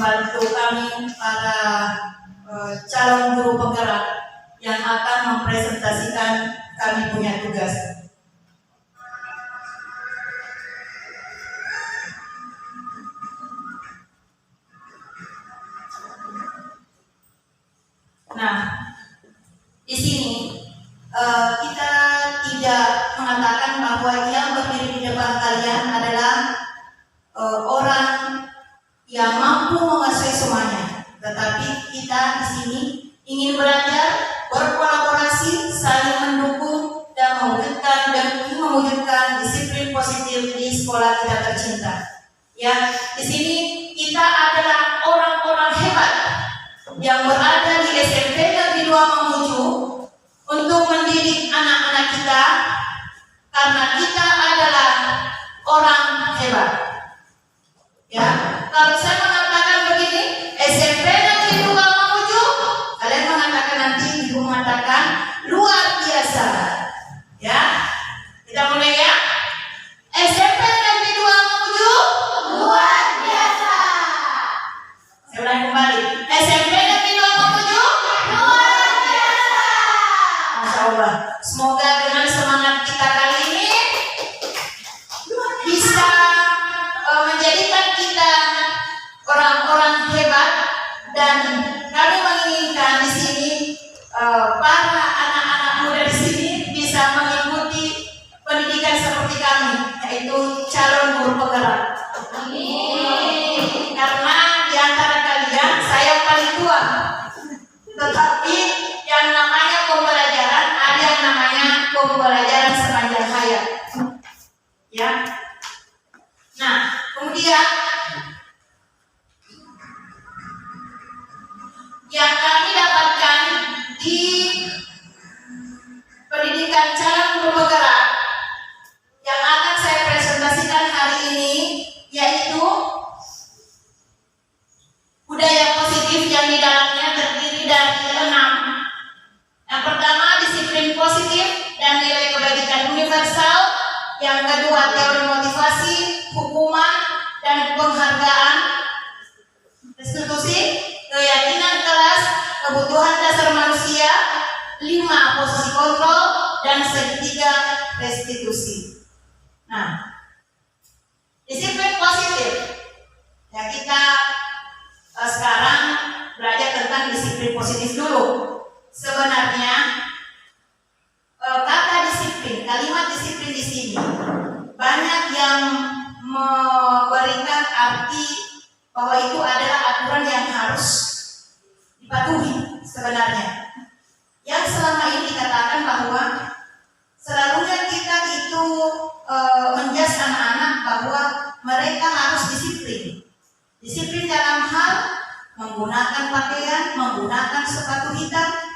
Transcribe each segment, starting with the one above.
membantu kami para calon guru penggerak yang akan mempresentasikan kami punya tugas. Nah, di sini kita tidak mengatakan bahwa yang berdiri di depan kalian adalah orang yang mampu menguasai semuanya, tetapi kita di sini ingin belajar, berkolaborasi, saling mendukung dan mewujudkan disiplin positif di sekolah kita tercinta. Ya, di sini kita adalah orang-orang hebat yang berada di SMP Negeri 2 Mamuju untuk mendidik anak-anak kita, karena kita adalah orang hebat. Ya, kalau saya mengatakan begini, SMP Negeri 2 Mamuju, kalian mengatakan nanti ibu mengatakan luar biasa. Ya, kita mulai ya. SMP Negeri 2 Mamuju, luar biasa. Saya ulangi kembali. SMP Negeri 2 Mamuju, luar biasa. Masya Allah. Semoga dengan semangat kita kali ini bisa menjadikan kita orang-orang hebat, dan kami menginginkan di sini para anak-anak muda di sini bisa mengikuti pendidikan seperti kami, yaitu calon guru penggerak. Amin. Karena di antara kalian saya paling tua, tetapi yang namanya pembelajaran ada yang namanya pembelajaran sepanjang hayat. Ya. Nah, kemudian yang kami dapatkan di pendidikan calon guru penggerak yang akan saya presentasikan hari ini, yaitu budaya positif yang di dalamnya terdiri dari 6. Yang pertama, disiplin positif dan nilai kebajikan universal. Yang kedua, teori motivasi, hukuman dan penghargaan, restitusi, keyakinan kelas, kebutuhan dasar manusia, 5 posisi kontrol, dan segitiga restitusi. Nah, disiplin positif. Ya, kita sekarang belajar tentang disiplin positif dulu. Sebenarnya kata disiplin, kalimat disiplin di sini banyak yang memberikan arti bahwa itu adalah aturan yang harus dipatuhi. Sebenarnya yang selama ini dikatakan bahwa selalunya kita itu menjas anak-anak bahwa mereka harus disiplin. Disiplin dalam hal menggunakan pakaian, menggunakan sepatu hitam,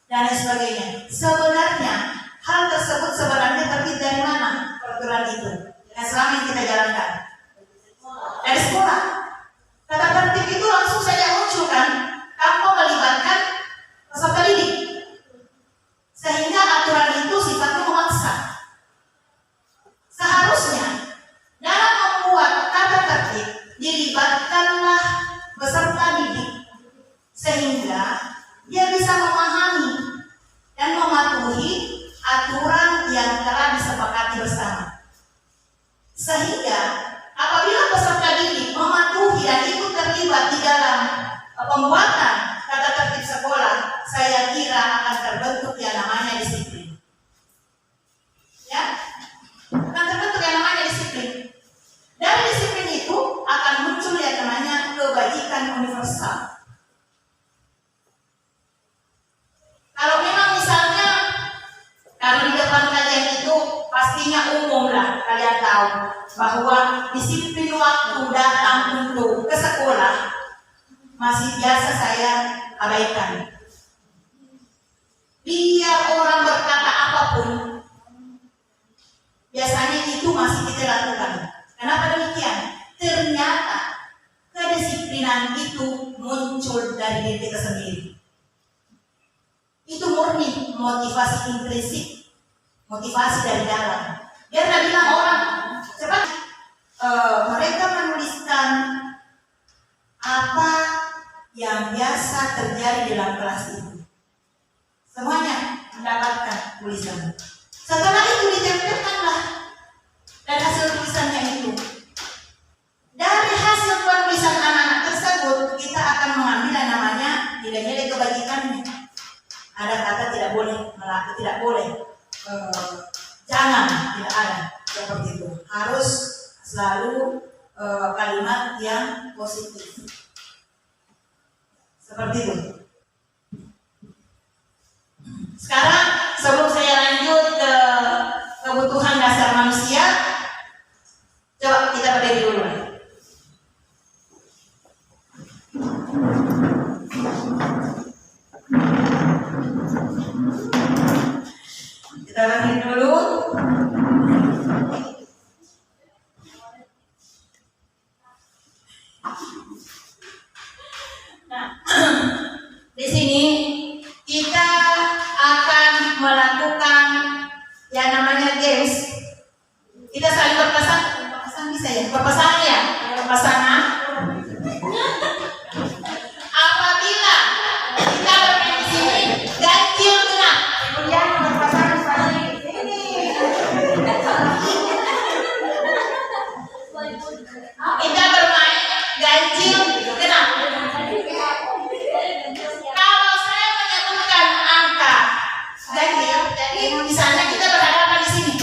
dan lain sebagainya. Sebenarnya hal tersebut sebenarnya terdiri dari mana peraturan itu yang selama ini kita jalankan? Dari sekolah. Kata tertib itu langsung saja muncul kan, tanpa melibatkan peserta didik, sehingga aturan itu sifatnya memaksa. Seharusnya dalam membuat kata tertib dilibatkanlah peserta didik, sehingga dia bisa memahami dan mematuhi aturan yang telah disepakati bersama. Sehingga apabila peserta didik mematuhi dan ikut terlibat di dalam pembuatan kata tertib sekolah, saya kira akan terbentuk yang namanya disiplin. Ya, akan terbentuk yang namanya disiplin. Dari disiplin itu akan muncul yang namanya kebajikan universal. Kalau memang misalnya, kalau di depan kalian itu pastinya umum lah, kalian tahu bahwa disiplin waktu datang untuk ke sekolah masih biasa saya abaikan. Biar orang berkata apapun, biasanya itu masih kita lakukan. Kenapa demikian? Ternyata kedisiplinan itu muncul dari diri kita sendiri. Itu murni motivasi intrinsik, motivasi dari dalam. Biar tidak bilang orang cepat mereka menuliskan apa menang, tidak ada seperti itu. Harus selalu kalimat yang positif. Seperti itu. Sekarang sebelum saya lanjut ke kebutuhan dasar manusia, coba kita berdiri dulu. Kita berdiri dulu. Nah, di sini kita akan melakukan yang namanya games. Kita saling berpesan bisa ya? Berpesan ya? Berpesanan. Apabila kita bermain di sini, ganjil genap. Kemudian berpesan seperti ini. Kita bermain ganjil genap. Kalau saya menyebutkan angka ganjil, jadi misalnya kita berhadapan di sini.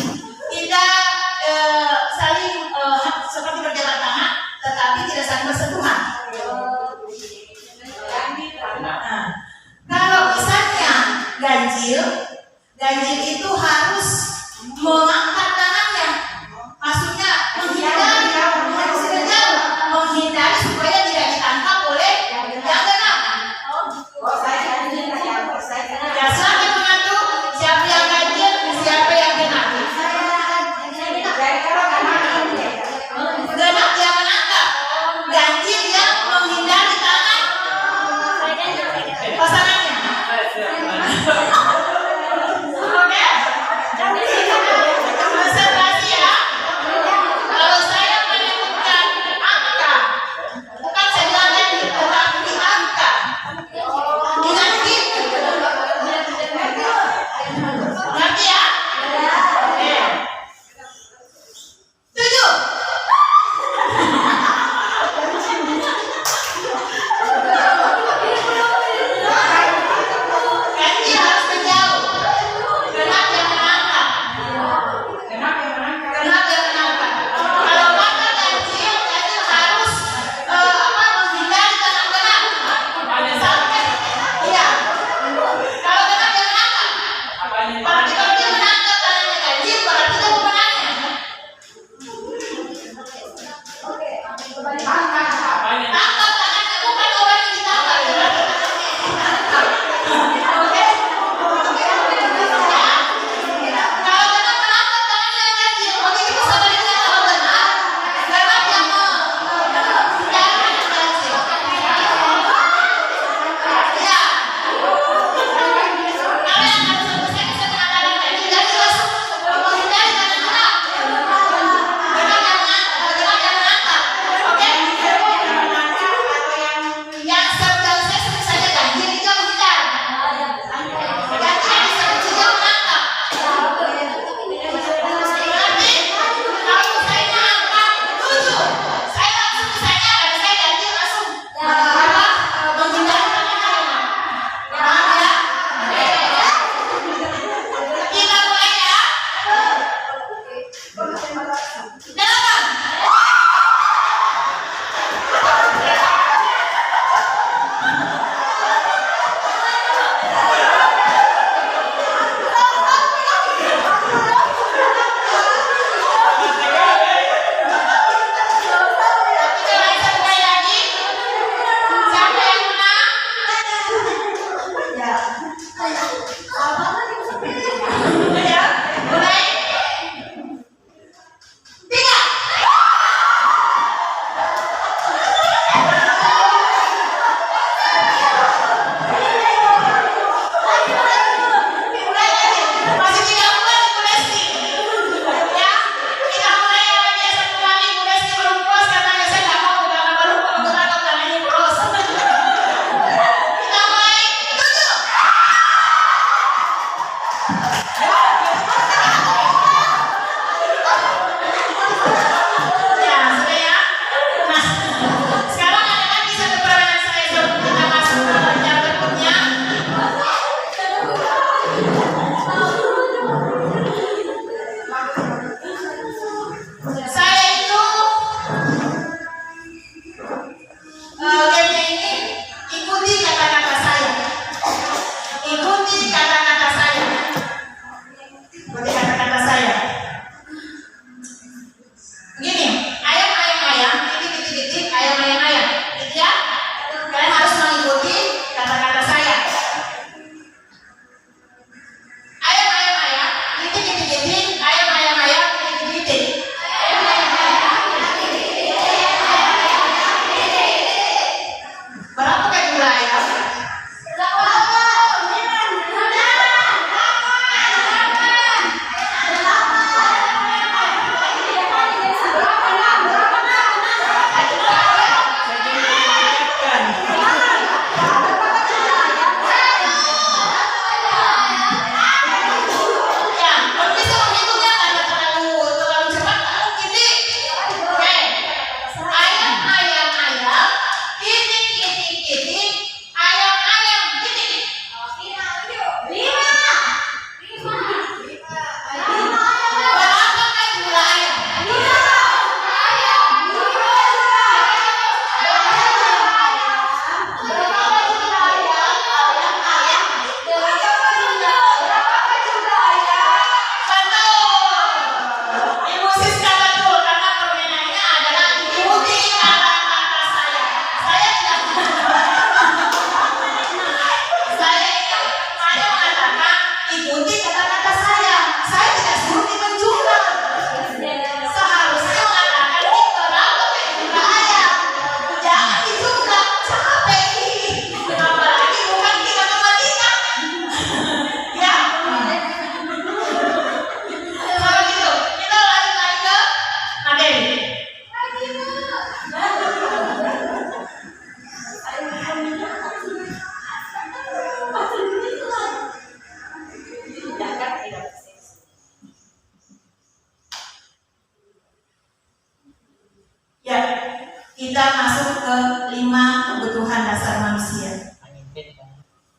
kita masuk ke 5 kebutuhan dasar manusia.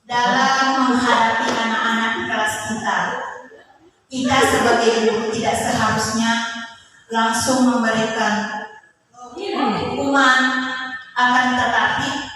Dalam menghadapi anak-anak di kelas kita sebagai guru tidak seharusnya langsung memberikan hukuman, akan tetapi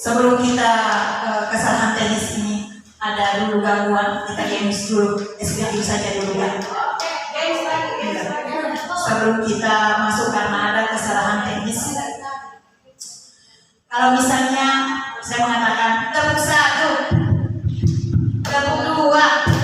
sebelum kita kesalahan teknis ini ada dulu gangguan, kita games dulu, SPU saja dulu kan. Sebelum kita masuk karena ada kesalahan teknis. Kalau misalnya saya mengatakan tepuk 1, tepuk 2.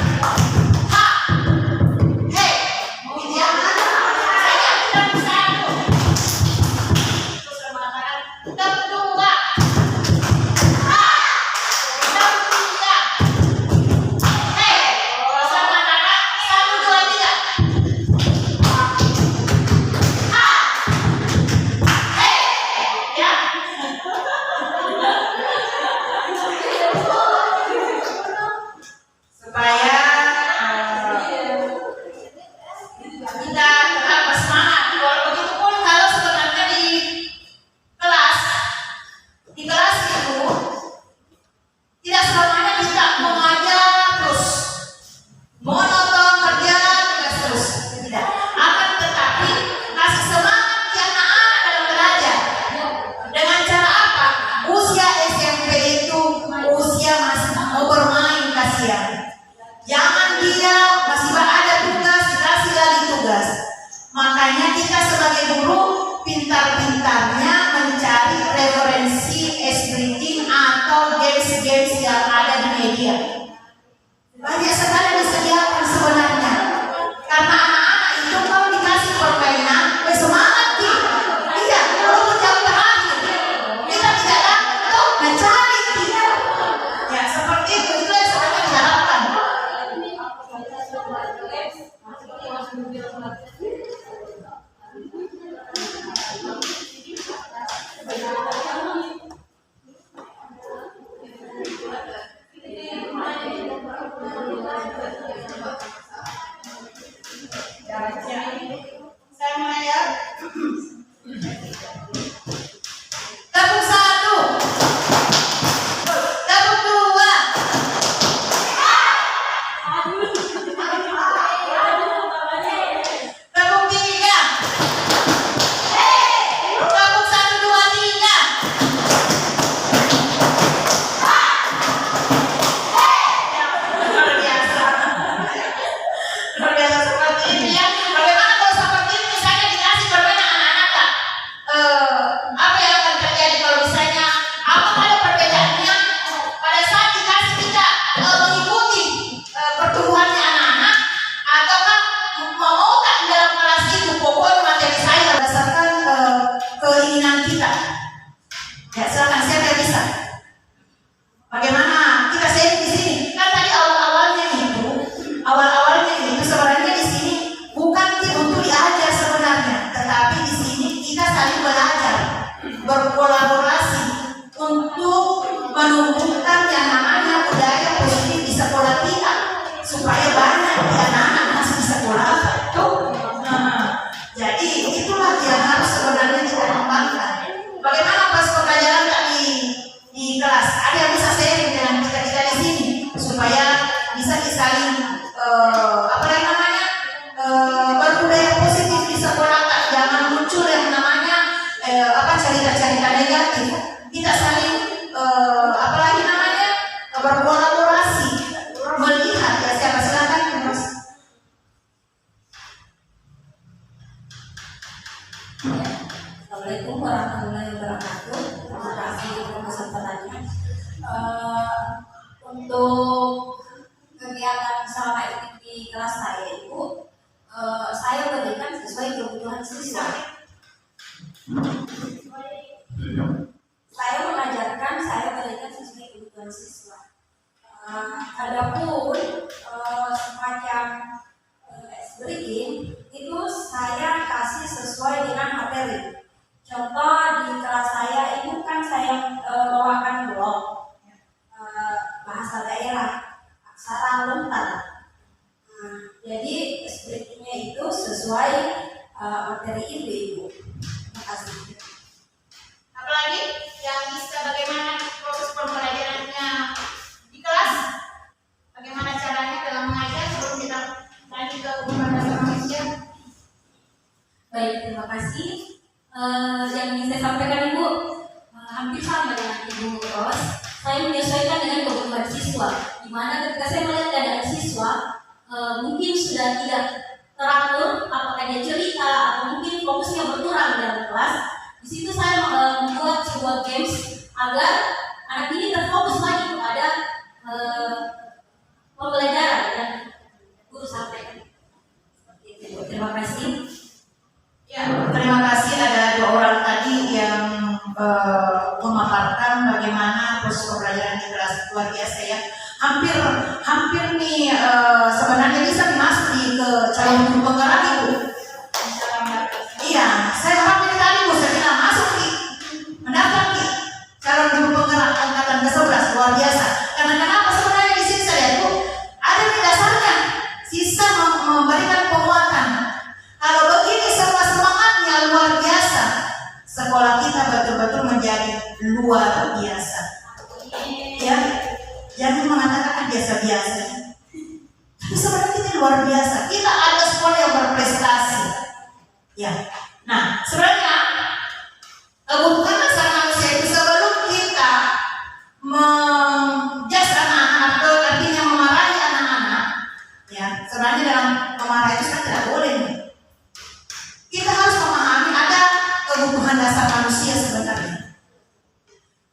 Makanya kita sebagai guru pintar-pintarnya mencari referensi esbriking atau games-games yang ada di media. Banyak sekali disediakan sebenarnya. Karena anak-anak itu kalau dikasih permainan, bersemangat dia. Iya, walaupun jam terakhir, kita tidak dapat mencari dia. Ya, seperti itu yang sebenarnya diharapkan. Saya mulai ya. Tepuk 1, tepuk 2, tepuk 3, tepuk 1, 2, 3. Luar biasa seperti ini ya. Bagaimana kalau seperti ini misalnya dikasih permainan anak-anak Kak? Apa yang akan terjadi kalau misalnya apa ada perbedaannya pada saat dikasih kita mengikuti pertumbuhannya anak-anak ataukah mau tak di dalam kelas itu pokoknya materi saya berdasarkan keinginan kita. Ya silakan siapa yang bisa. Bagaimana kita share di sini? Kan tadi awal-awalnya itu sebenarnya di sini bukan untuk diajar sebenarnya, tetapi di sini kita saling belajar, berkolaborasi untuk menumbuhkan yang namanya budaya positif di sekolah kita supaya banyak anak-anak masih di sekolah. Jadi itulah yang harus sebenarnya kita kembangkan. Bagaimana pas pembelajaran tadi di kelas ada yang bisa sharing dengan kita di sini supaya bisa disaling berbudaya positif di sekolah. Jangan muncul yang namanya cerita-cerita negatif. Kita saling berkolaborasi melihat ya siapa silakan Mas. Assalamualaikum warahmatullahi wabarakatuh. Terima kasih untuk kesempatannya. Untuk kegiatan selama ini di kelas saya itu saya berikan sesuai kebutuhan siswa. Saya mengajarkan, saya berikan sesuai kebutuhan siswa. Adapun semacam membawakan blog bahasa daerah, aksara lontar. Jadi skripsinya itu sesuai materi itu, Ibu. Terima kasih. Apalagi yang bisa bagaimana proses pembelajarannya di kelas, bagaimana caranya dalam mengajar sebelum kita lanjut ke pembahasan manusia. Baik, terima kasih. Yang ingin saya sampaikan, Ibu, hampir sama dengan Ibu Ros. Saya menyesuaikan dengan kebutuhan siswa, di mana ketika saya melihat keadaan siswa, mungkin sudah tidak teratur, apakah dia cerita atau mungkin fokusnya berkurang dalam kelas. Di situ saya membuat sebuah games agar anak ini terfokus lagi kepada pembelajaran yang guru sampaikan. Seperti itu. Terima kasih. Ya, terima kasih. Ada 2 orang tadi yang memaparkan bagaimana proses pembelajaran di kelas, luar biasa ya. Hampir nih sebenarnya bisa masuk ke calon guru penggerak Ibu. Iya, saya hampir kali Bu saya masuk mendaftar calon guru penggerak angkatan ke-11, luar biasa. Karena kenapa sebenarnya di sini saya lihat Bu, ada di dasarnya sisa memberikan penguatan. Kalau begini semua semangatnya luar biasa, sekolah kita betul-betul menjadi luar biasa. Ya, jangan mengatakan biasa-biasa. Tapi sebenarnya kita luar biasa. Kita ada sekolah yang berprestasi. Ya. Nah, sebenarnya kebutuhan dasar manusia itu sebelum kita menjas anak-anak atau artinya memarahi anak-anak, ya, sebenarnya dalam memarahi itu kan tidak boleh. Kita harus memahami ada kebutuhan dasar manusia sebenarnya.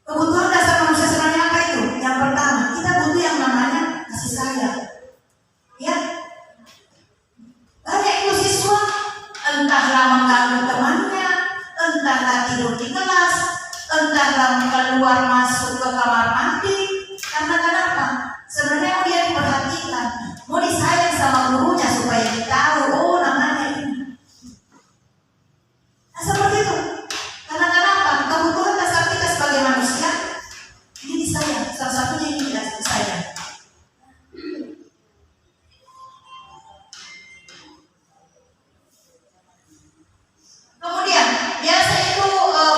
Kebutuhan dasar manusia sebenarnya apa itu? Yang pertama, kita butuh yang namanya kasih sayang. Ya, banyak itu siswa entahlah mengganggu temannya, entahlah tidur di kelas, entahlah keluar masuk ke kamar mandi. Karena kenapa? Sebenarnya mau dia diperhatikan, mau disayang sama gurunya supaya dia tahu, oh namanya ini. Nah, seperti itu. Karena kenapa? Kebutuhan dasar kita sebagai manusia ini disayang. Salah satunya ini disayang. Kemudian biasa itu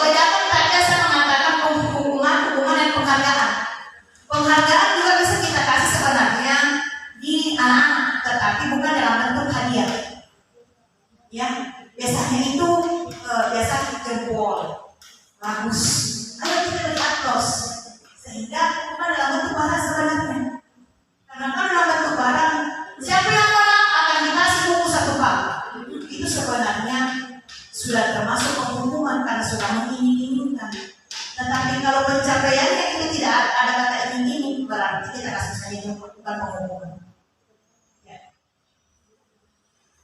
bedakan tadi saya mengatakan hubungan dan penghargaan. Penghargaan juga bisa kita kasih sebenarnya di anak-anak, tetapi bukan dalam bentuk hadiah. Ya, biasanya itu biasa jempol, bagus. Ayo kita beri aplaus, sehingga bukan dalam bentuk barang sebenarnya. Karena kalau dalam bentuk barang, siapa yang menang akan dikasih buku 1 pak. Itu sebenarnya sudah termasuk penghukuman karena sudah mengingin-inginkan. Tetapi kalau pencapaiannya itu tidak ada kata ingin-ingin, berarti kita kasih saja jempol, bukan penghukuman. Ya.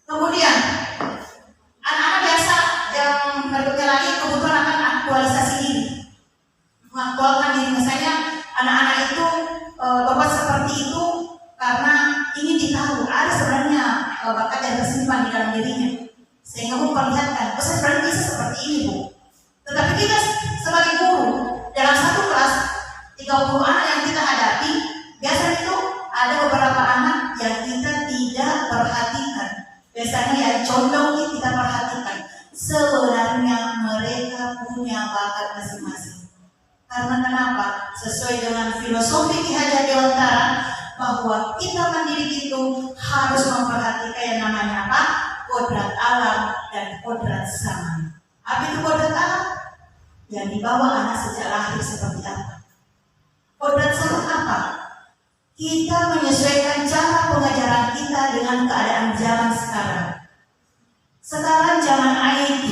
Kemudian anak-anak biasa yang berikutnya lagi kebutuhan akan aktualisasi diri, mengaktualkan diri. Misalnya anak-anak itu berbuat seperti itu karena ingin ditahu ada sebenarnya bakat yang tersimpan di dalam dirinya, sehingga memperlihatkan, saya sebenarnya bisa seperti ini Bu. Tetapi kita sebagai guru dalam satu kelas 30 anak yang kita hadapi, biasanya itu ada beberapa anak yang kita tidak perhatikan. Biasanya yang condong kita perhatikan. Sebenarnya mereka punya bakat masing-masing. Karena kenapa? Sesuai dengan filosofi Ki Hajar Dewantara, bahwa kita mendidik itu harus memperhatikan yang namanya apa? Kodrat alam dan kodrat zaman. Apa itu kodrat alam? Yang dibawa anak sejak lahir seperti apa? Kodrat zaman apa? Kita menyesuaikan cara pengajaran kita dengan keadaan zaman sekarang. Sekarang zaman IT,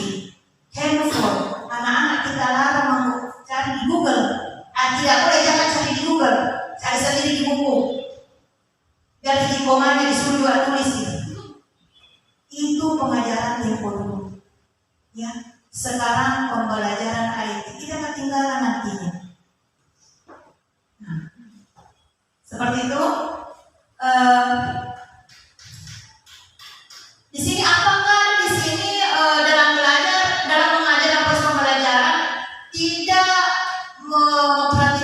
handphone, anak-anak kita larang mencari di Google. Tidak boleh, jangan cari di Google, cari sendiri di buku. Biar di komanya disuruh juga tulis gitu. Itu pengajaran tempo dulu. Ya, sekarang pembelajaran IT kita ketinggalan nantinya. Nah, seperti itu. Di sini apakah di sini dalam mengajar dan proses pembelajaran tidak memperhatikan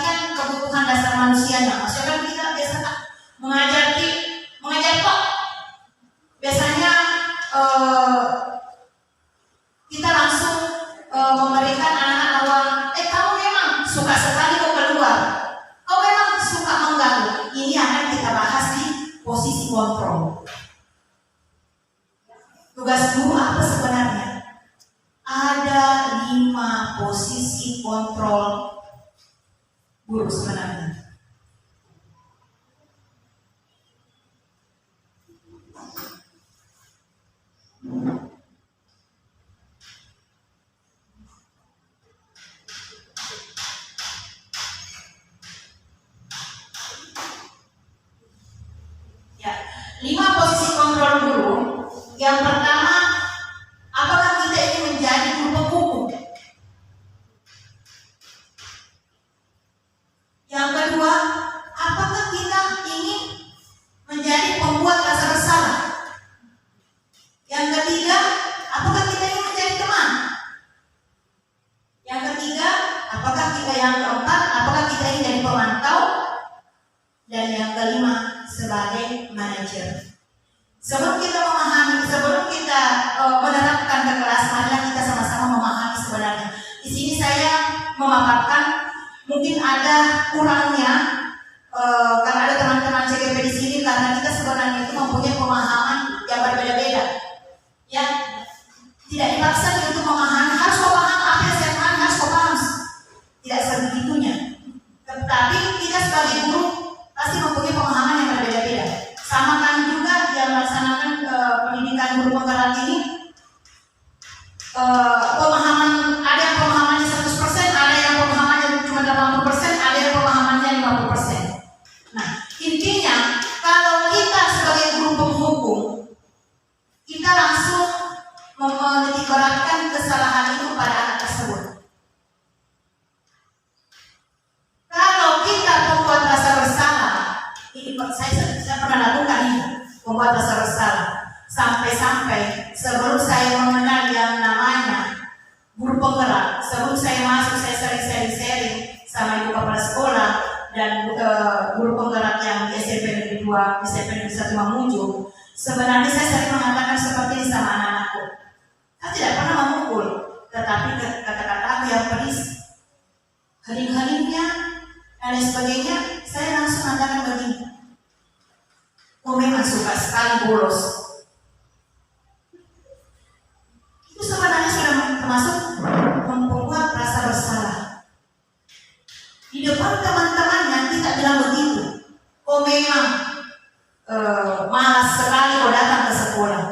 ini akan kita bahas di posisi kontrol. Tugas guru apa sebenarnya? Ada 5 posisi kontrol guru sebenarnya. Ya, 5 posisi kontrol guru. Yang pertama, apakah kita ingin menjadi guru pemukul? Yang kedua, apakah kita ingin menjadi pembuat rasa bersalah? Yang ketiga, apakah kita ingin menjadi teman? Yang ketiga, yang keempat, apakah kita ingin jadi pemantau? Dan yang kelima, sebagai manajer. Sebelum kita menerapkan ke kelas, marilah kita sama-sama memahami sebenarnya. Di sini saya memaparkan mungkin ada kurangnya karena ada teman-teman CGP di sini, karena kita sebenarnya itu mempunyai pemahaman yang berbeda-beda. Ya, tidak dipaksa untuk memahami, harus memahami apa yang saya paham, harus paham. Tidak sebegitunya. Tetapi kita sebagai guru pasti mempunyai pemahaman yang berbeda-beda. Sama kami juga yang melaksanakan pendidikan guru penggerak ini, pemahaman, ada yang pemahamannya 100%, ada yang pemahamannya cuma 80%, ada yang pemahamannya 50%. Nah, intinya kalau kita sebagai guru penghukum, kita langsung menitikberatkan kesalahan itu pada anak tersebut. Kalau kita membuat rasa bersalah, ini saya pernah lakukan ini, membuat rasa bersalah. Sampai-sampai sebelum saya mengenal yang namanya guru penggerak, sebelum saya masuk, saya sering sharing sama ibu kepala sekolah dan guru penggerak yang di SMP Negeri 2, SMP Negeri 1 Mamuju. Sebenarnya saya sering mengatakan seperti ini sama anak-anakku. Saya tidak pernah memukul, tetapi kata-kata aku yang pedis, hening-heningnya dan lain sebagainya, saya langsung mengatakan begini. Kau memang suka sekali bolos. Itu sebenarnya sudah termasuk membuat rasa bersalah. Di depan teman-temannya kita bilang begitu. Kau memang malas sekali kau datang ke sekolah.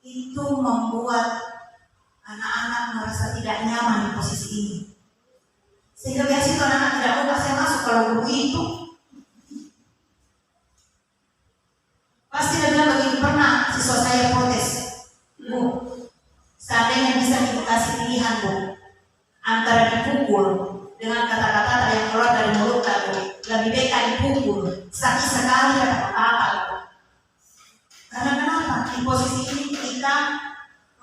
Itu membuat anak-anak merasa tidak nyaman di posisi ini. Sehingga biasanya kalau anak tidak mau saya masuk kalau guru itu. Pasti dia bilang begini, pernah siswa saya protes. Bu, seandainya bisa dikasih pilihan Bu, antara dipukul dengan kata-kata yang keluar dari mulut aku, lebih baik dipukul. Sakit sekali kata apa? Karena kenapa? Di posisi ini kita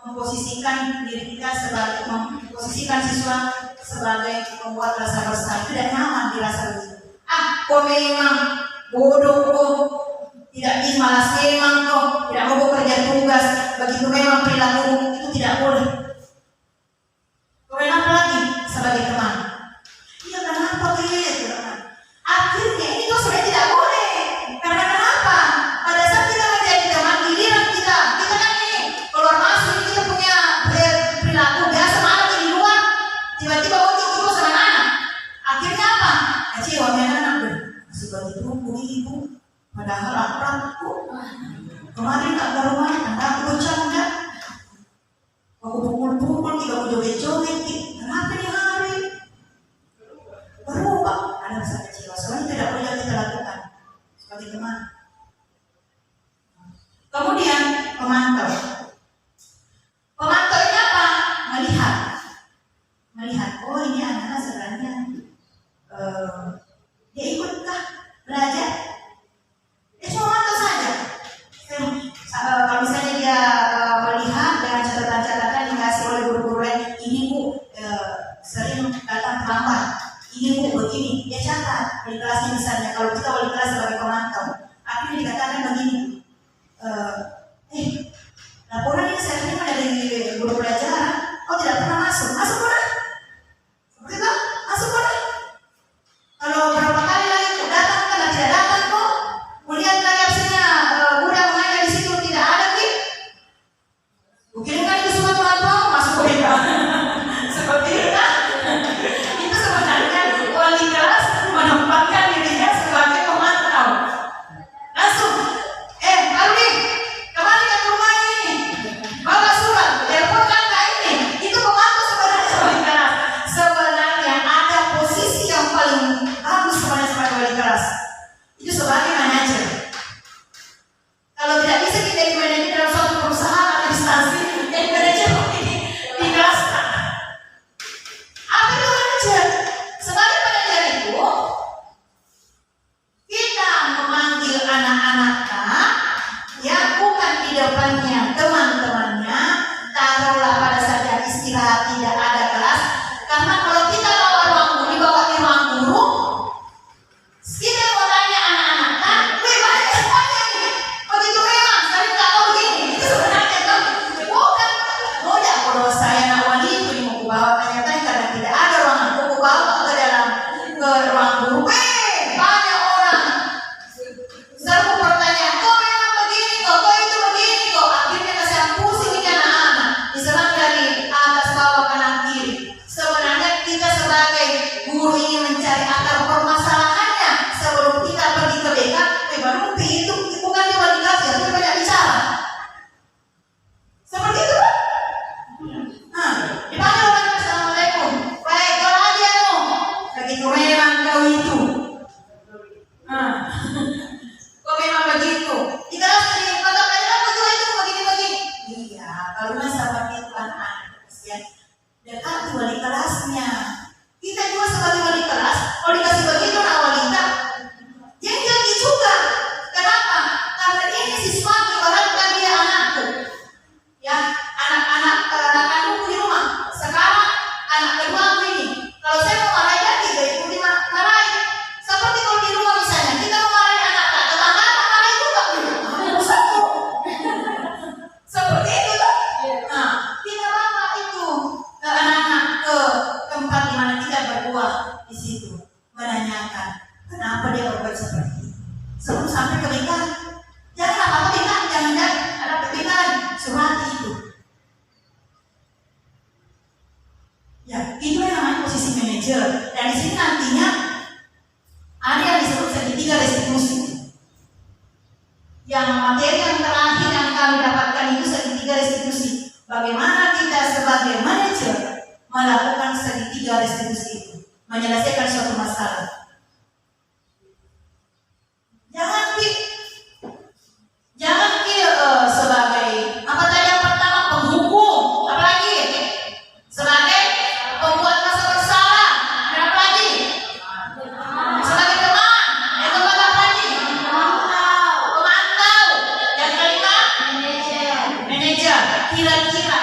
memposisikan diri kita sebagai, memposisikan siswa sebagai pembuat rasa bersalah. Tidak nyaman dirasa begitu. Kok memang bodoh kok, tidak bisa, malas memang kok, tidak mau kerja tugas, begitu memang perilaku itu tidak boleh. Kemudian apa lagi sebagai teman? Iya, kenapa gitu? Akhirnya itu sebenarnya tidak boleh. Karena kenapa? Pada saat kita menjadi teman, giliran kita kan ini keluar masuk, kita punya perilaku biasa, malah di luar tiba-tiba bocor sama anak. Akhirnya apa? Kecewa dengan anak gue. Masih begitu ibu, padahal aku kemarin tak ke rumah, aku bercanda. Aku pukul-pukul, aku joget-joget. Kenapa nih hari? Berubah. Ada rasa kecewa. Soalnya tidak boleh kita lakukan sebagai teman. Kemudian pemantau. Pemantau ini apa? Melihat. Oh, ini anak sebenarnya dia ikutkah belajar? Dia cuma mantau saja. Kalau misalnya dia melihat dengan catatan-catatan dikasih oleh guru-guru lain, ini Bu sering datang terlambat, ini Bu begini, dia catat di kelasnya misalnya. Kalau kita wali kelas sebagai pemantau, akhirnya dikatakan begini, berumpi itu bukan dia wali kelas ya, tapi banyak bicara. Seperti itu kan? Nah, dipanggil orang assalamualaikum. Baik, kau lagi anu. Begitu memang kau itu. Nah, kau memang begitu. Di kelas tadi mata pelajaran kau juga itu begini-begini. Iya, kalau seperti itu anak-anak ya. Dekat wali kelasnya. Kita juga sebagai wali kelas, kalau dikasih begitu nak wanita, jadi juga. Kenapa? Karena ini siswa ibaratkan dia anakku, ya anak-anak anakku di rumah. Sekarang anak kedua aku ini, kalau saya mau marahin dia tidak ikut dimarahin. Seperti kalau di rumah misalnya kita mau marahin anak tetangga, marahin juga. Satu, seperti itu tuh. Nah, kita bawa itu ke anak-anak ke tempat di mana kita berbuah di situ, menanyakan kenapa dia berbuat seperti itu. Sebelum sampai ke pernikahan, jangan apa pernikahan, jangan ada pernikahan, surat itu. Ya, itu yang namanya posisi manajer. Dan di sini nantinya ada yang disebut segitiga restitusi. Yang materi yang terakhir yang kami dapatkan itu segitiga restitusi. Bagaimana kita sebagai manajer melakukan segitiga restitusi itu, menyelesaikan suatu masalah. Jangan sebagai apa tadi yang pertama penghukum, apa lagi? Sebagai pembuat rasa bersalah, ada apa lagi? Sebagai teman, yang keempat apa lagi? Pemantau, yang kelima manajer. Kira-kira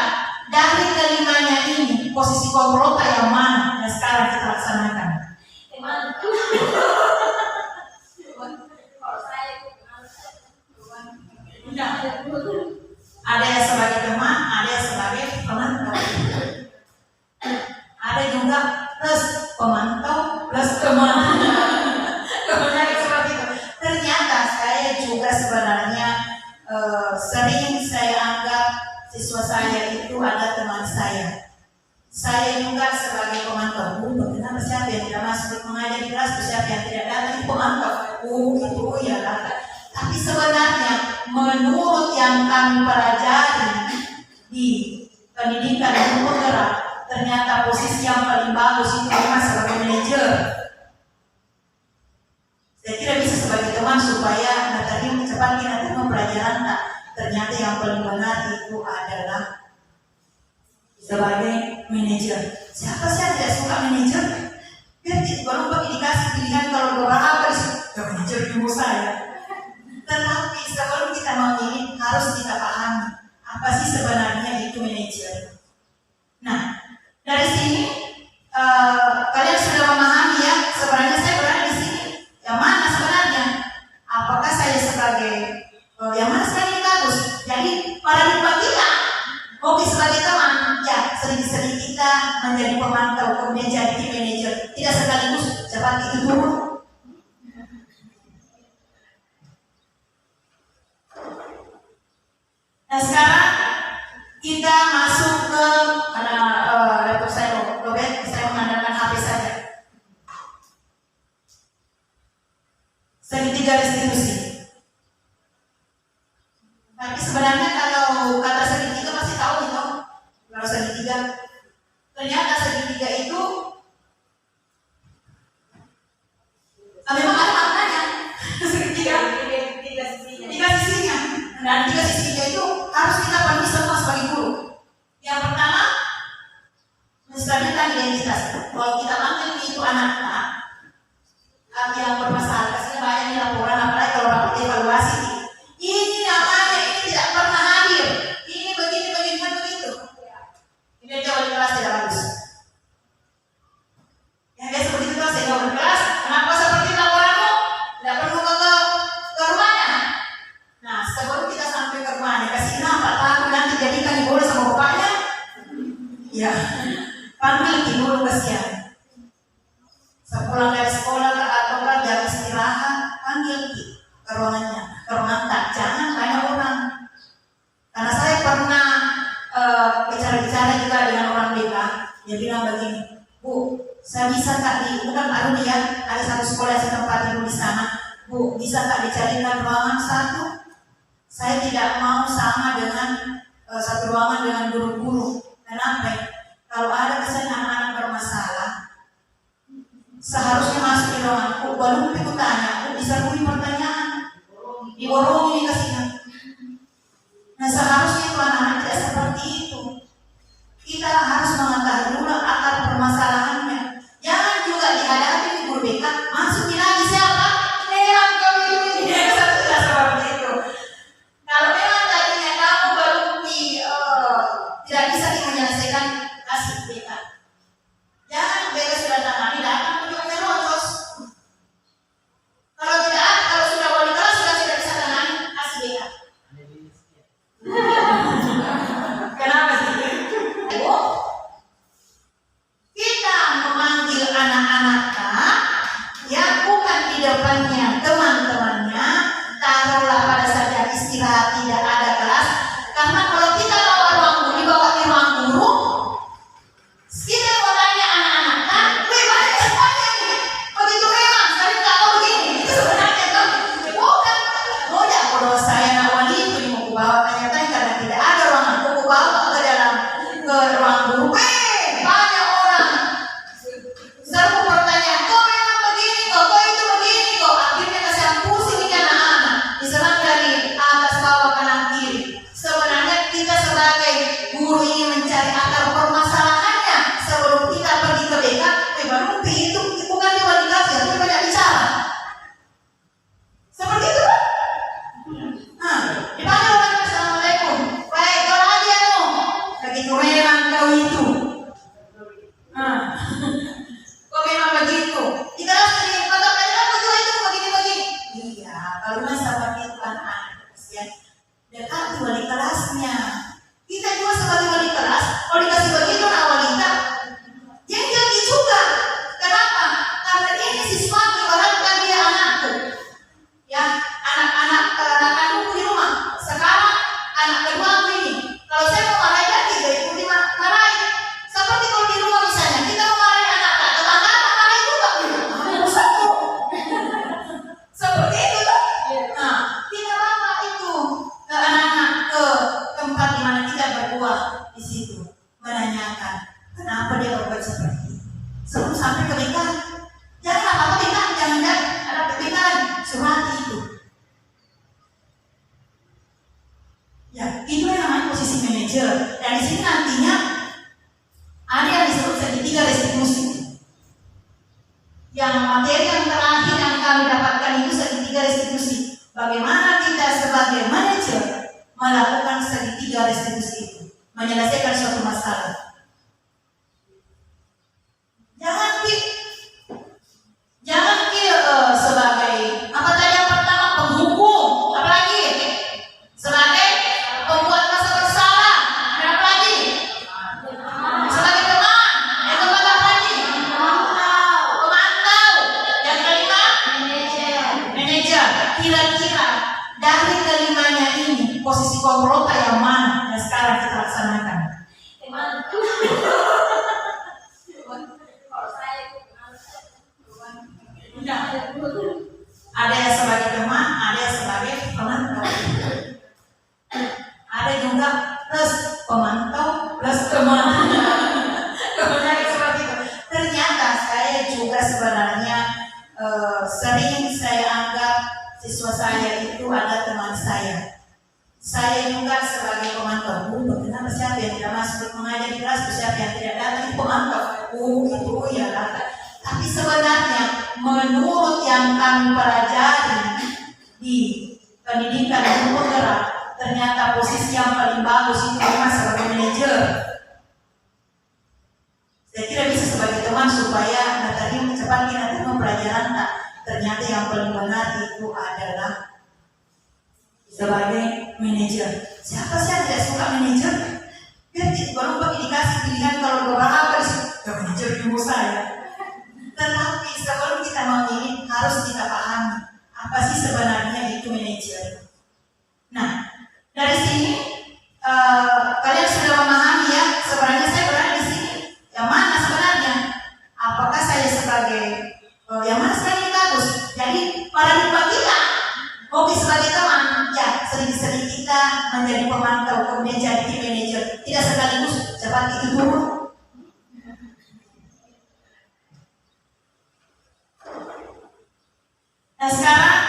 dari kelimanya ini posisi komprota yang mana yang sekarang kita laksanakan? Ada yang sebagai teman, ada yang sebagai pemantau. Ada juga plus pemantau plus teman. Kemudian seperti itu. Ternyata saya juga sebenarnya sering saya anggap siswa saya itu adalah teman saya. Saya juga sebagai pemantau. Kenapa siapa yang tidak masuk mengajar di kelas, siapa yang tidak datang itu pemantau. Itu ya kan. Tapi sebenarnya menurut yang kami pelajari di pendidikan ilmu penggerak, ternyata posisi yang paling bagus itu memang sebagai manajer. Saya tidak bisa sebagai teman supaya tadi cepat kita terima pelajaran. Ternyata yang paling benar itu adalah sebagai manajer. Siapa sih yang tidak suka manajer? Biar baru dikasih pilihan kalau beberapa ya manajer ilmu saya. Tetapi sebelum kita memilih harus kita pahami apa sih sebenarnya itu manajer. Nah, dari sini kalian sudah memahami ya sebenarnya saya berada di sini. Yang mana sebenarnya? Apakah saya sebagai yang mana sebenarnya bagus? Jadi paradigma kita, oke sebagai teman, ya sedikit-sedikit kita menjadi pemantau kemudian jadi manajer. Tidak sekaligus cepat itu dulu. Nah sekarang kita masuk ke karena laptop saya robek, saya mengandalkan HP saja. Segitiga restitusi. Tapi sebenarnya kalau kata segitiga pasti tahu gitu. Kalau segitiga, ternyata segitiga itu memang ada maknanya. Segitiga, tiga sisinya. Dan tiga sisinya itu harus kita penuhi semua sebagai guru. Yang pertama, menstabilkan identitas. Kalau kita panggil itu anak-anak yang bermasalah, kasih banyak laporan, apalagi kalau dapat evaluasi. Ini namanya ini tidak pernah hadir. Ini begini begitu. Ini dia wali kelas tidak bagus. Ya dia seperti itu kan saya wali kelas. Kenapa seperti laporanmu? Tidak perlu ke rumahnya. Nah sebelum kita sampai ke rumahnya kasih nama takut nanti jadikan ibu sama bapaknya. Ya panggil dulu kasihan. Sepulang dari sekolah atau jam istirahat panggil ke ruangannya, ke ruangan tak jangan banyak orang. Karena saya pernah bicara-bicara juga dengan orang BK, dia bilang begini, Bu, saya bisa tak di bukan Pak Rudi ya, ada satu sekolah yang saya tempat dulu di sana. Bu, bisa tak dicarikan ruangan satu? Saya tidak mau sama dengan satu ruangan dengan guru-guru. Kenapa? Kalau ada kesan anak-anak bermasalah, seharusnya masuk di ruanganku. Baru aku tanya, aku bisa beri pertanyaan. Diborongi dikasihnya. Nah, seharusnya itu anak-anak tidak seperti itu. Kita harus mengetahui dulu akar permasalahannya. Jangan juga dihadapi di guru BK, masukin lagi siapa? Memang kau ini sudah seperti itu. Kalau memang tadinya kamu baru tidak bisa menyelesaikan, kasih BK. Jangan BK sudah tangani, datang untuk menerocos. Kalau tidak, kalau sudah wali kelas sudah tidak bisa tangani, kasih BK. Kenapa sih? Kita memanggil anak-anak yang bukan di depannya teman-temannya, taruhlah pada saat istirahat tidak ada kelas. Karena kalau kita bawa ruang guru, dibawa ke ruang guru, kita mau tanya anak-anak, wih banyak semuanya nih, begitu memang, sering tak tahu begini, itu sebenarnya kan, bukan, mudah kalau saya nak wali itu mau bawa tanya-tanya karena tidak ada ruangan, aku bawa ke dalam ke ruang guru, banyak orang, serbu pertanyaan, kok memang begini, kok itu begini, kok akhirnya kasih pusing ini anak-anak, diserang dari atas bawah kanan kiri. Sebenarnya kita sebagai guru ingin mencari akar permasalahannya sebelum kita pergi ke BK. Baru itu bukan dia wali kelas, tapi banyak bicara. Seperti itu kan? Nah, dipanggil orang, assalamualaikum. Baik, kau lagi anu. Begitu memang kau itu. Nah, kau memang begitu. Di kelas tadi mata pelajaran kau juga itu begini-begini. Iya, kalau memang seperti itu anak-anak ya. Dekat wali kelasnya. Kita juga sebagai wali kelas, kalau dikasih begitu nak wanita, jengkel juga. Kenapa? Karena ini siswa ibaratkan dia anakku. Ya, anak-anak anak-anakku di rumah. Sekarang anak kedua aku ini. Kalau saya mau marahin dia, tidak ikut dimarahin. Seperti kalau di rumah misalnya, kita mau marahin anak tetangga, marahin juga. Satu. Seperti itu kan? Nah, kita bawa itu ke anak-anak ke tempat di mana kita berbuah di situ, menanyakan kenapa dia berbuat seperti itu. Sebelum sampai ke BK, jangan apa BK, jangan ada BK surat itu. Ya, itu yang namanya posisi manajer. Dan di sini nantinya ada yang disebut segitiga restitusi. Yang materi yang terakhir yang kami dapatkan itu segitiga restitusi. Bagaimana kita sebagai manajer melakukan segitiga restitusi itu, menyelesaikan suatu masalah. Jangan sebagai apa tadi yang pertama penghukum, apa lagi? Sebagai pembuat rasa bersalah, ada apa lagi? Sebagai teman, yang keempat apa lagi? Pemantau, yang kelima manajer. Kira-kira dari kelimanya ini posisi komprota yang mana yang sekarang kita laksanakan? Ada yang sebagai teman, ada yang sebagai pemantau. Ada juga plus pemantau plus teman. Kemudian seperti itu. Ternyata saya juga sebenarnya sering saya anggap siswa saya itu adalah teman saya. Saya juga sebagai pemantau. Kenapa siapa yang tidak masuk mengajar di kelas, siapa yang tidak datang itu pemantau. Itu ya kata. Tapi sebenarnya menurut yang kami pelajari di pendidikan guru penggerak, ternyata posisi yang paling bagus itu memang sebagai manajer. Saya tidak bisa sebagai teman supaya tadi cepat kita terima pelajaran. Ternyata yang paling benar itu adalah sebagai manajer. Siapa sih yang tidak suka manajer? Biar baru dikasih pilihan kalau beberapa ke manajer ibu saya. Tetapi sebelum kita memilih harus kita pahami apa sih sebenarnya itu manajer. Nah, dari sini kalian sudah memahami ya sebenarnya saya berada di sini. Yang mana sebenarnya? Apakah saya sebagai yang mana sebenarnya bagus? Jadi paradigma kita sedikit-sedikit kita menjadi pemantau, kemudian jadi tim manager. Tidak sekaligus cepat itu dulu. Nah sekarang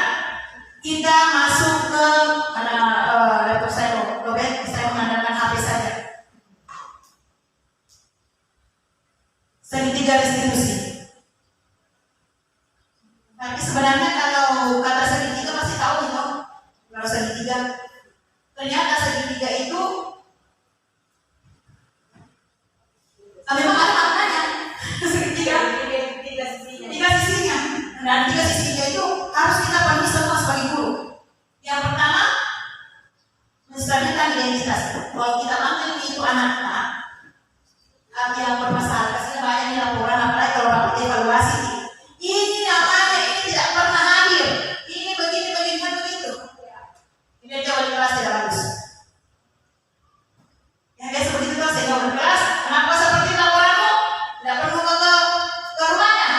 kita masuk ke, karena laptop saya robek, saya mengandalkan HP saja. Segitiga distribusi. Tapi sebenarnya kalau kata segitiga pasti tahu gitu. Kalau segitiga, ternyata segitiga itu memang ada maknanya. Segitiga, tiga sisinya. Dan tiga sisinya itu harus kita penuhi semua sebagai guru. Yang pertama, menstabilkan identitas. Kalau kita panggil itu anak-anak yang bermasalah, kasih banyak laporan, apalagi kalau dapat evaluasi. Ini namanya ini tidak pernah hadir. Ini begini begitu. Ini jauh di kelas tidak bagus. Ya guys, seperti itu saya jauh di kelas. Kenapa seperti laporanmu? Tidak perlu ke rumahnya.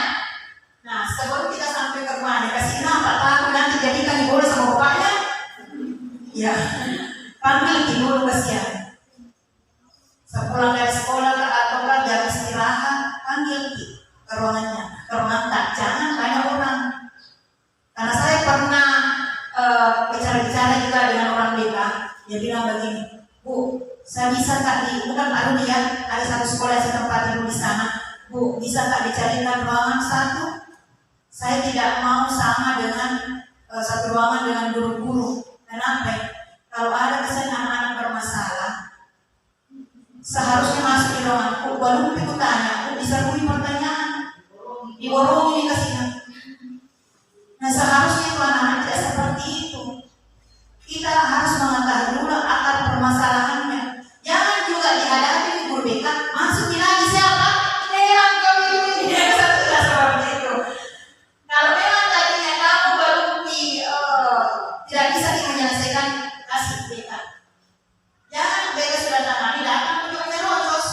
Nah, sebelum kita sampai ke rumahnya, kasih nama tahu nanti jadikan ibu sama bapaknya. Ya, panggil dulu kasihan. Sepulang dari sekolah atau jam istirahat, panggil ke ruangannya, ke ruangan tak, jangan banyak orang. Karena saya pernah bicara-bicara juga dengan orang BK, dia bilang begini, Bu, saya bisa tak bukan Pak Rudi ya, ada satu sekolah yang saya tempati dulu di sana, Bu, bisa tak dicarikan ruangan satu? Saya tidak mau sama dengan satu ruangan dengan guru-guru. Kenapa? Kalau ada kesan anak-anak bermasalah, seharusnya masuk di ruangan. Baru aku tanya, aku bisa beri pertanyaan, diborong ini kasihnya. Nah seharusnya itu anak-anak tidak seperti itu. Kita harus mengetahui dulu akar permasalahannya. Jangan juga dihadapi di guru BK, masukin lagi siapa? Memang kau ini tidak seperti itu. Kalau memang tadinya kamu baru tidak bisa menyelesaikan, kasih BK. Jangan BK sudah tangani, datang untuk menerobos.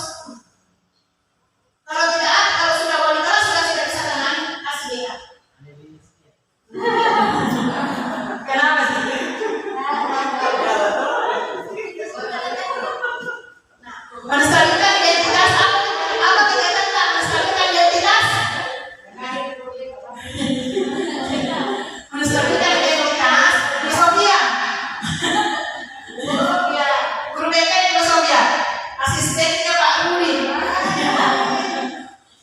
Kalau tidak, kalau sudah wali kelas sudah tidak bisa tangani, kasih BK. Kenapa sih? Nah, menstabilkan identitas apa kita tentang menstabilkan identitas? Menstabilkan identitas, filosofia. Guru BK filosofia, asistennya Pak Rudi.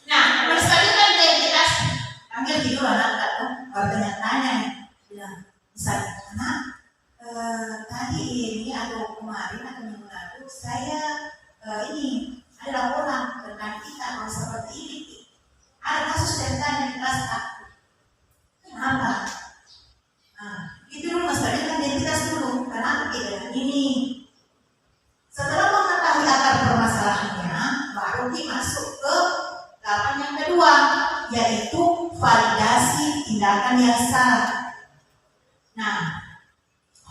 Nah, menstabilkan identitas, panggil dulu anak tuh, tanya nih, bilang, misalnya, anak, tadi ini atau kemarin atau minggu lalu saya ini ada laporan tentang kita kalau seperti ini, ada kasus tentang di kelas A. Kenapa? Nah, itu dulu menstabilkan identitas dulu, kenapa kita ini? Setelah mengetahui akar permasalahannya, baru masuk ke tahapan yang kedua, yaitu validasi tindakan yang salah. Nah,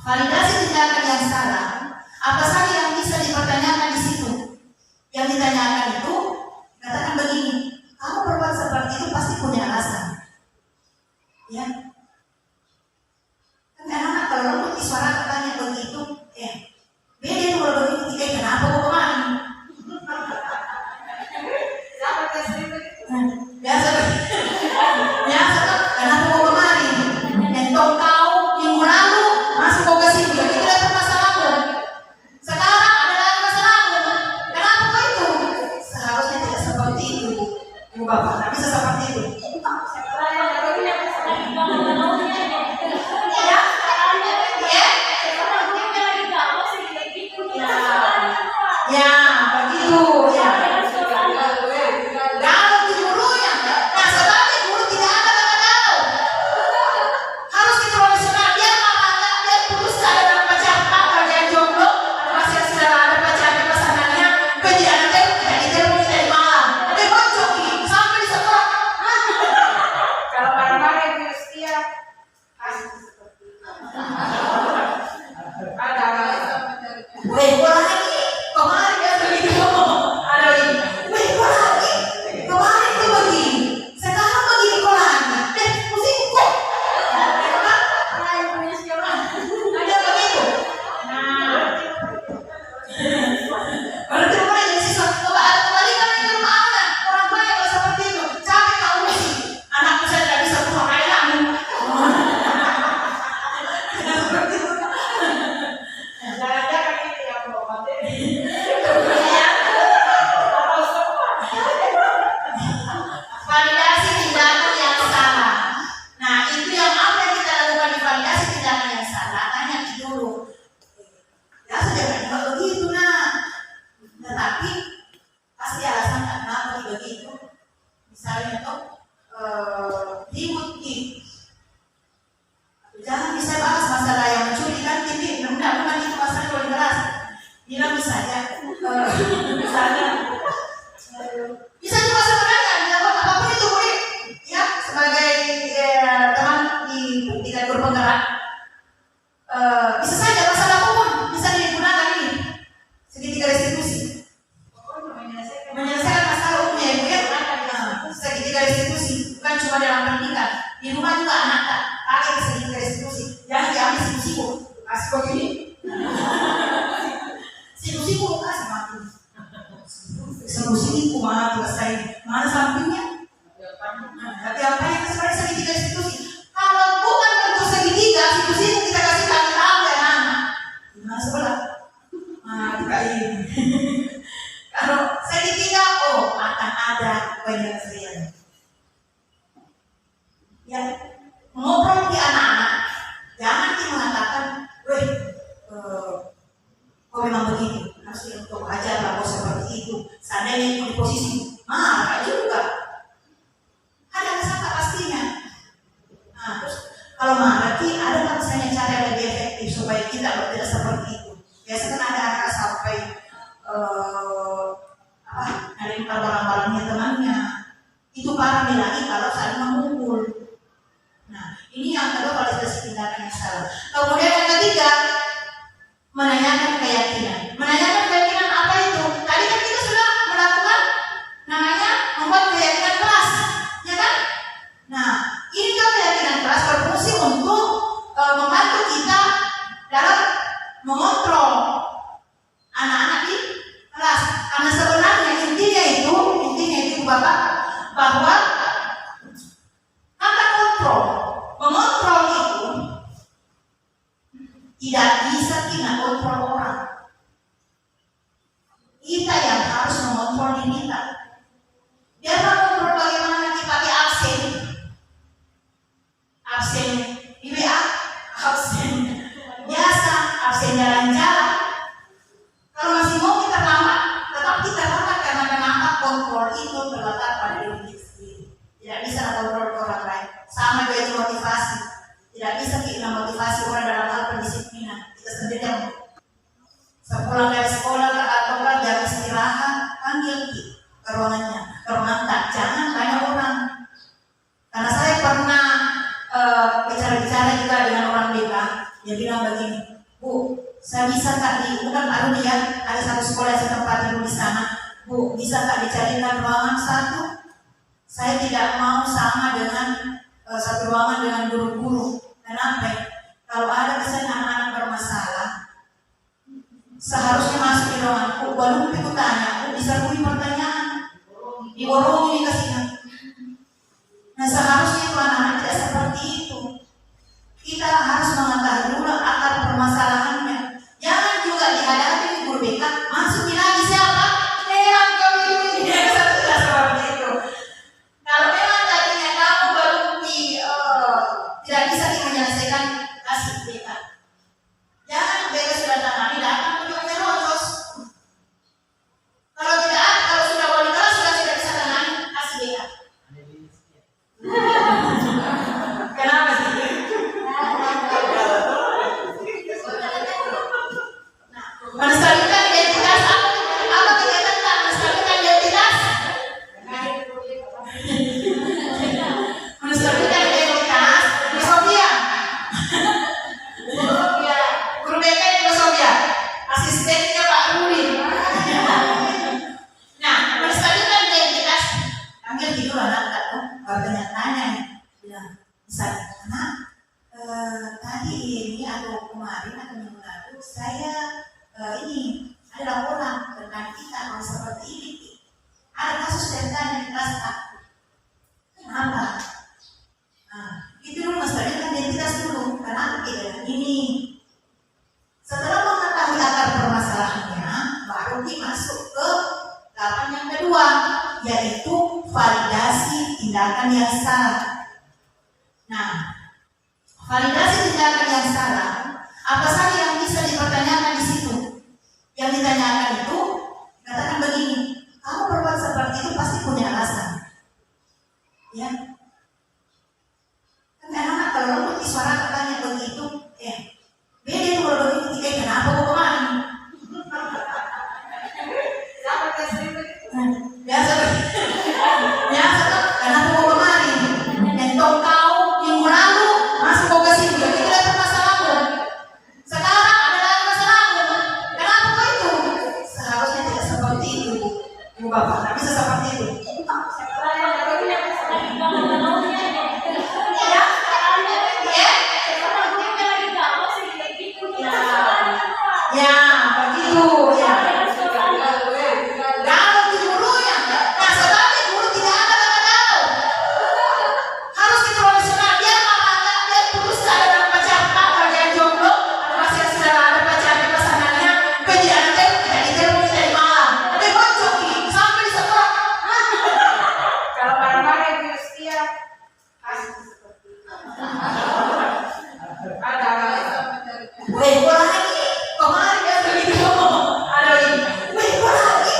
validasi tindakan yang salah, apa saja yang bisa dipertanyakan di situ? Yang ditanyakan itu, katakan begini, kamu berbuat seperti itu pasti punya alasan. Ya, kan anak-anak kalau lembut di suara katanya begitu, beda itu kalau begitu, kenapa kok kemarin? Biasa tuh, kenapa kok kemarin? Entong kau minggu lalu masuk kau ke sini, jadi tidak bermasalah. Sekarang bilang misalnya, bisa juga sebenarnya dilakukan apapun itu boleh, ya sebagai teman di tingkat berpenggerak, bisa saja masalah umum bisa digunakan ini segitiga restitusi, menyelesaikan masalah umumnya ya Bu ya. Segitiga restitusi bukan cuma dalam pendidikan, di rumah juga anak tak pakai segitiga restitusi, jangan diambil siku-siku, kasih begini. Siku-siku kasih mati. Siku-siku mati selesai. Mana sampingnya? Tapi apa yang sebenarnya segitiga restitusi? Kalau bukan bentuk segitiga, siku-siku kita kasih ke anak dan anak. Gimana sebelah? Buka ini. Kalau segitiga, akan ada penyelesaian. Ya, ngobrol di anak-anak. Jangan kita mengatakan, memang begitu, harus untuk ajar lah seperti itu. Seandainya itu di posisi marah juga, ada kesangka pastinya. Nah, terus kalau marah, ada kan misalnya cara yang lebih efektif supaya kita tidak seperti itu. Biasanya kan ada anak sampai ngelempar barang-barangnya temannya, itu parah lagi kalau saling memukul. Nah, ini yang kedua kualitas tindakan yang salah. Kemudian yang ketiga, menanyakan keyakinan. Menanyakan keyakinan apa itu? Tadi kan kita sudah melakukan namanya membuat keyakinan kelas, ya kan? Nah, ini kan keyakinan kelas berfungsi untuk membantu kita dalam mengontrol anak-anak di kelas. Karena sebenarnya intinya itu Bapak, bahwa kata kontrol, mengontrol itu tidak bisa kita kontrol orang. Kita yang harus mengontrol diri kita. Biar mengontrol bagaimana nanti pakai absen di WA, absen biasa, absen jalan-jalan. Kalau masih mau kita lambat, tetap kita lambat karena kenapa kontrol itu terletak pada diri kita sendiri. Tidak bisa kontrol ke orang lain. Sama juga itu motivasi. Tidak bisa kita motivasi orang dalam hal pendisiplinan. Kita sendiri yang sepulang dari sekolah atau jam istirahat, panggil ke ruangannya, ke ruangan tak, jangan tanya orang. Karena saya pernah bicara-bicara juga dengan orang desa, dia bilang begini, Bu, saya bisa tak bukan Pak Rudi ya, ada satu sekolah yang saya tempati dulu di sana, Bu, bisa tak dicarikan ruangan satu? Saya tidak mau sama dengan satu ruangan dengan guru-guru. Kenapa? Kalau ada kesan anak-anak bermasalah, seharusnya masuk di ruanganku, baru aku tanya, aku bisa beri pertanyaan, diborongi dikasihnya. Nah, seharusnya itu anak-anak tidak seperti itu. Kita harus mengetahui dulu akar permasalahannya. Jangan juga dihadapi di guru BK, masukin lagi siapa? Tidak seperti itu. Kalau memang tadinya kamu baru tidak bisa menyelesaikan, kasih BK. Jangan BK sudah tangani, datang untuk menerobos. Kalau tidak ada, kalau sudah wali kelas sudah tidak bisa tangani, kasih BK. Kenapa sih? Melestarikan identitas, apa kegiatan tak melestarikan identitas? Melestarikan identitas, filosofia. Guru BK filosofia, asistennya Pak Rudi. Nah, melestarikan identitas, ambil tidur anak tak tuh, tanya bilang, misalnya, anak, tadi ini atau kemarin atau minggu lalu saya ini ada laporan tentang kita kalau seperti ini, ada kasus tentang di kelas A. Kenapa? Nah, itu dulu melestarikan identitas dulu, karena ini. Setelah mengetahui akar permasalahannya, baru masuk ke tahapan yang kedua, yaitu validasi tindakan yang salah. Nah, validasi tindakan yang salah, apa saja yang bisa dipertanyakan di situ? Yang ditanyakan itu, katakan begini, kamu berbuat seperti itu pasti punya alasan. Ya, kan anak-anak kalau di suara katanya begitu, beda itu kalau begitu, kenapa kok kemarin? Weh, gua lagi kemarin ya begitu. Ada lagi. Weh, gua lagi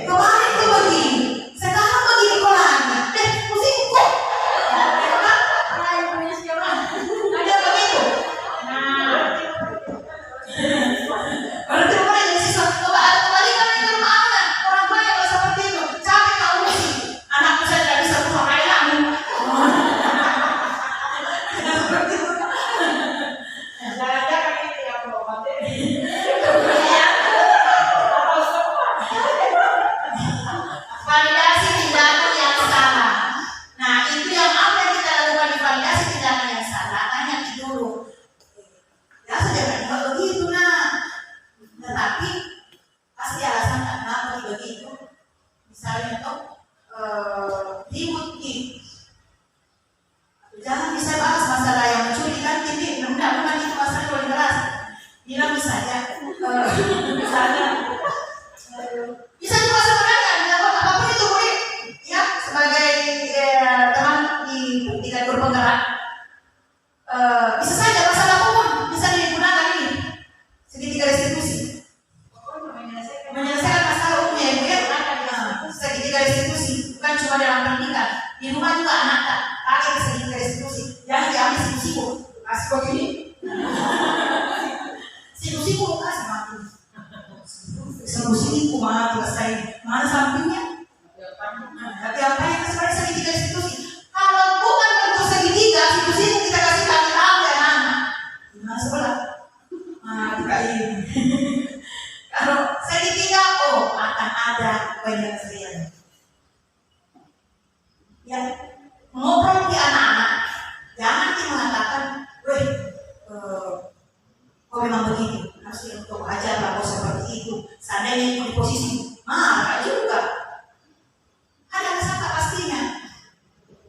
kemarin tuh begini. Sekarang begini gua lagi. Pusing kok. Ada begitu. Nah, berarti mulai dari siswa coba ada kebalikan di rumah anak. Orang tua yang nggak seperti itu. Capek nggak urusi. Anakku saya tidak bisa buang air lagi. Jangan-jangan ini yang promotif. Validasi tindakan yang salah. Nah, itu yang apa yang kita lakukan di validasi tindakan yang salah. Tanya dulu. Ya sudah kan begitu nah. Tetapi pasti alasan kenapa begitu. Misalnya tuh ribut gitu. Jangan bisa bahas masalah yang mencuri kan titik. Bukan itu masalah yang keras. Bilang misalnya bisa juga sebenarnya bilang apapun itu boleh ya sebagai teman di kantor penggerak bisa saja masalah umum bisa digunakan ini segitiga restitusi menyelesaikan masalah umum ya ibu ya segitiga restitusi bukan cuma dalam pendidikan di rumah juga anak tak pakai segitiga restitusi jangan diambil siku-siku kasih begini siku-siku kasih mati solusi kumaha selesai mana sampingnya tapi apa yang sebenarnya segitiga restitusi kalau bukan untuk segitiga situ kita kasih kaki ya anak gimana sebelah tidak ini kalau segitiga akan ada penyelesaian ya ngobrol di anak-anak jangan dia mengatakan weh kok memang begitu harus untuk ajar lah seperti itu seandainya di posisi marah juga ada kesangka pastinya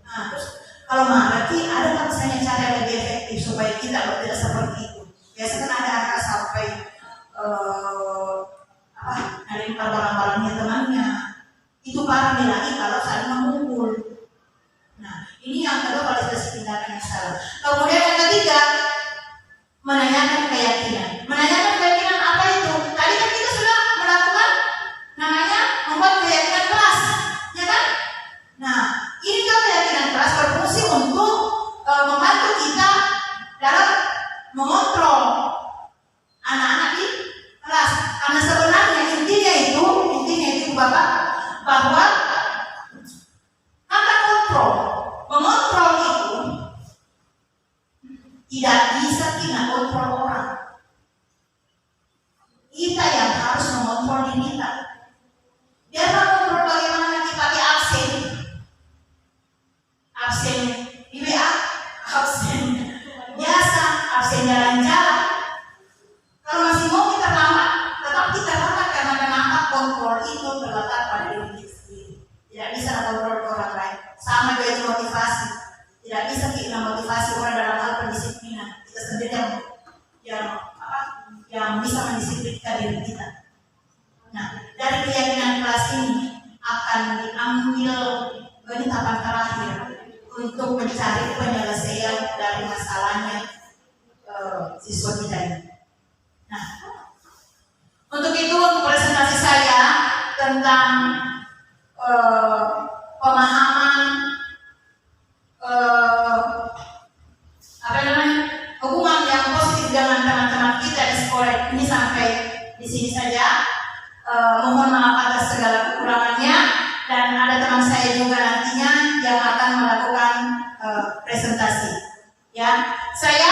nah terus kalau marah ada nggak misalnya cara yang lebih efektif supaya kita tidak seperti itu biasanya kan ada anak sampai ngelempar barang-barangnya temannya itu parah lagi kalau saling memukul nah ini yang kedua validasi tindakan yang salah kemudian yang ketiga menanyakan keyakinan apa itu? Tadi kan kita sudah melakukan namanya membuat keyakinan kelas, ya kan? Nah, ini kan keyakinan kelas berfungsi untuk membantu kita dalam mengontrol anak-anak di kelas. Karena sebenarnya intinya itu Bapak bahwa kata mengontrol itu tidak bisa kita kontrol orang. Kita yang harus mengontrol diri kita. Biar mengontrol bagaimana nanti pakai absen di WA, absen biasa, absen jalan-jalan. Kalau masih mau kita lambat, tetap kita lambat karena kenapa kontrol itu terletak pada diri kita sendiri. Tidak bisa kontrol orang lain. Sama dengan motivasi. Tidak bisa kita motivasi orang dalam hal pendisiplinan. Kita sendiri yang bisa mendisiplinkan diri kita. Nah, dari keyakinan kelas ini akan diambil tahapan terakhir untuk mencari penyelesaian dari masalahnya siswa kita ini. Nah, untuk itu untuk presentasi saya tentang pemahaman hubungan yang positif dengan teman-teman kita di sekolah ini sampai di sini saja. Mohon maaf atas segala kekurangannya dan ada teman saya juga nantinya yang akan melakukan presentasi. Ya, saya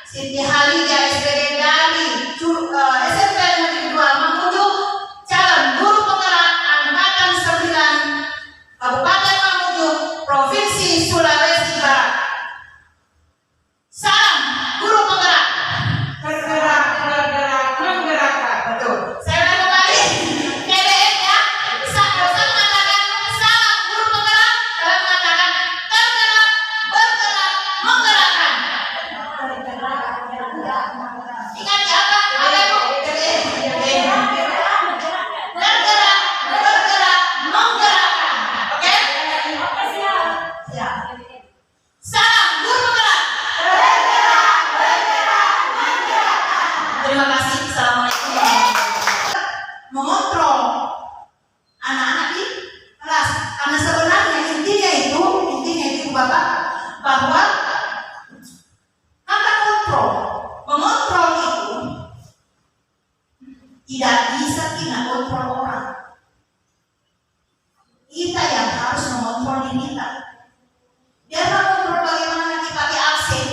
Siti Halida SPD dari SMP Negeri 2 Mamuju, calon guru penggerak angkatan 9 Kabupaten Mamuju, Provinsi Sulawesi Barat. Salam guru penggerak. Menggerakkan. Betul. Saya ulang kembali. KBM ya. Saya mengatakan salam guru penggerak. Terima kasih. Assalamualaikum warahmatullahi wabarakatuh. Mengontrol anak-anak di kelas, karena sebenarnya intinya itu Bapak, bahwa kata kontrol, mengontrol itu tidak bisa kita kontrol orang. Kita yang harus mengontrol diri kita. Biar mengontrol bagaimana nanti pakai absen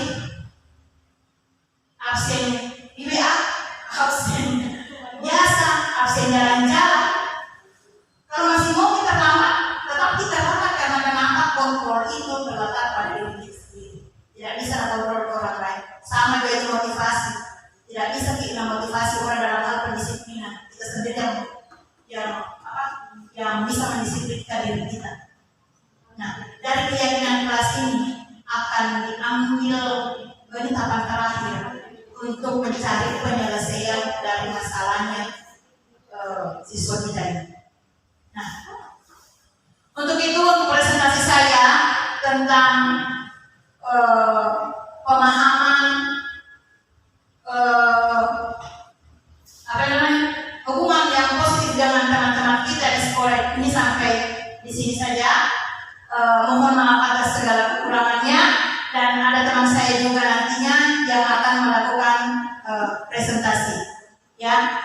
di WA, absen biasa, absen jalan-jalan. Kalau masih mau kita lambat, tetap kita lambat karena memang kontrol itu terletak pada diri kita sendiri. Tidak bisa kontrol orang lain. Sama juga itu motivasi. Tidak bisa kita motivasi orang dalam hal pendisiplinan. Kita sendiri yang bisa mendisiplinkan diri kita. Nah, dari keyakinan kelas ini akan diambil tahapan terakhir untuk mencari penyelesaian dari masalahnya siswa kita ini. Nah, untuk itu untuk presentasi saya tentang pemahaman hubungan yang positif dengan teman-teman kita di sekolah ini sampai di sini saja. Mohon maaf atas segala kekurangannya, dan ada teman saya juga nantinya yang akan melakukan presentasi. Ya.